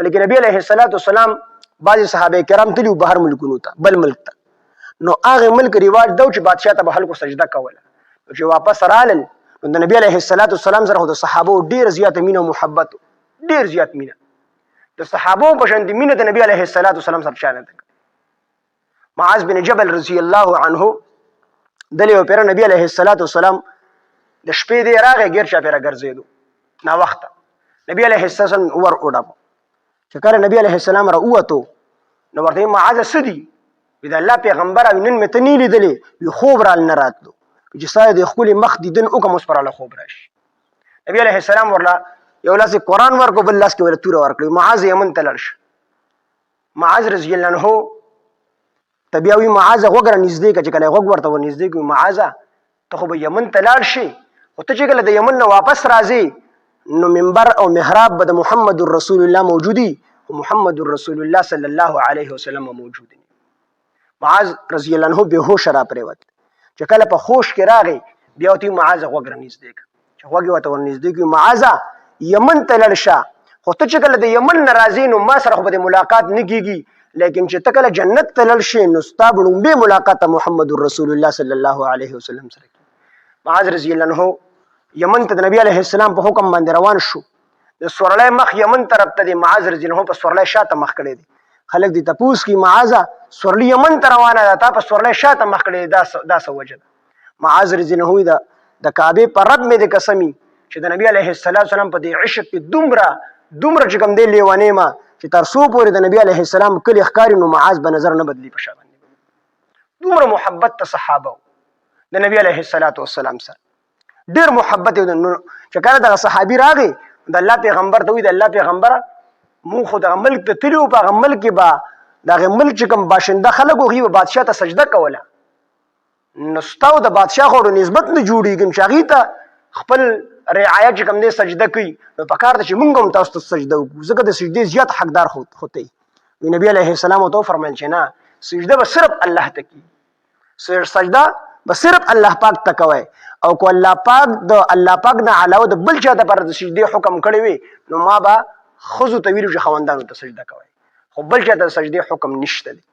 بلکې نبی علیه الصلاۃ والسلام بعضې صحابه کرام تلي بهر ملکونو ته بل ملک ته، نو هغه ملک رواج دا چې بادشاه ته به خلکو سجده کوله. چې واپس رالل نو د نبی علیه الصلاۃ والسلام سره خو د صحابو ډېر زیاته مینه او محبت، ډېر زیات مینه. د صحابو په شان د مینه د نبی علیه الصلاۃ والسلام سره چا نه ده. معاذ بن جبل رضی الله عنه دلی یو پیر نبی علیه الصلاۃ والسلام د شپې دی راغی غیر چاپېره ګرځېدو ناوخته. نبی علیه السلام ور وډب چې کله نبی علیه السلام را ووتو نو ورته معاذ څه دي؟ وی د الله پیغمبره نن مې ته نه لیدلې، وي خوب رال نه راتلو چې ستا د ښکلي مخ دیدن وکړم اوس پر هله خوب راشي. نبی علیه السلام ورله یو لاس یې قرآن ورکړو بل لاس کې ورله توره ورکړه. معاذ یمن ته لاړ شه. معاذ رضی الله عنه ته بیا وي معاذ غوږ را نږدې کړه چې کله یې غوږ ورته ور نږدې کړي معاذه ته خو به یمن ته لاړ شي، خو ته چې کله د یمن نه واپس راځې نو منبر او محراب به د محمد رسول الله موجودي، محمد رسول الله صلی الله علیه وسلم موجود دی. معاذ رضی الله عنه به هوش را پریوت چې کله په خوش کې راغی بیا ورته معاذ غوږ را نږدې کړه چې غوږ یې ورته ور نږدې کړي معاذ یمن ته لاړ شه، خو ته چې کله د یمن نه راځې نو ما سره خو به د ملاقات نه کېږي، لیکن چې ته کله جنت ته لاړ شې نو ستا به لومبۍ ملاقات محمد رسول الله صلی الله علیه وسلم سره کېږي. معاذ رضی الله عنه یمن ته د نبی علیه السلام په حکم باندې روان شو. د سورلی مخ یمن طرف ته دی، معاذ رضی الله عنه په سورلی شاته مخ کړی دی. خلک دې تپوس کړي معاذ سورلی یمن ته روانه ده تا په سورلی شاته مخ کړی دی، دا څه وجه ده؟ معاذ رضی الله عنه د کعبې په رب مې د قسمي چې د نبی علیه السلام په دې عشق کې دومره چې کوم دی لیونی ما چې تر څو پورې د نبی علیه السلام کلي ښکاري نو معاذ به نظر نه بدلي په شا باندې. دومره محبت ته صحابه د نبی علیه السلام سره ډېر محبت یې. نو چې کله دغه صحابي راغی د الله پیغمبر ته وایي د الله پیغمبره مونږ خو دغه ملک ته تللي وو، په هغه ملک کې به د هغې ملک چې کوم باشنده خلک وو هغوی به بادشاه ته سجده کوله، نو ستا او د بادشاه خو نسبت نه جوړېږي چې هغوی ته خپل رعایت چې کوم دی سجده کوي، نو پکار ده چې مونږ هم تاسو ته سجده وکړو ځکه د سجدې زیات حقدار خو ته یې. نبي علیه السلام ورته وفرمیل چې نه، سجده به صرف الله ته کېږي، سجده به صرف الله پاک ته کوئ، او که الله پاک د الله پاک نه علاوه د بل چا دپاره د سجدې حکم کړی وي نو ما به ښځو ته ویلو چې خاوندانو ته سجده کوئ، خو بل چا ته د سجدې حکم نشته دی.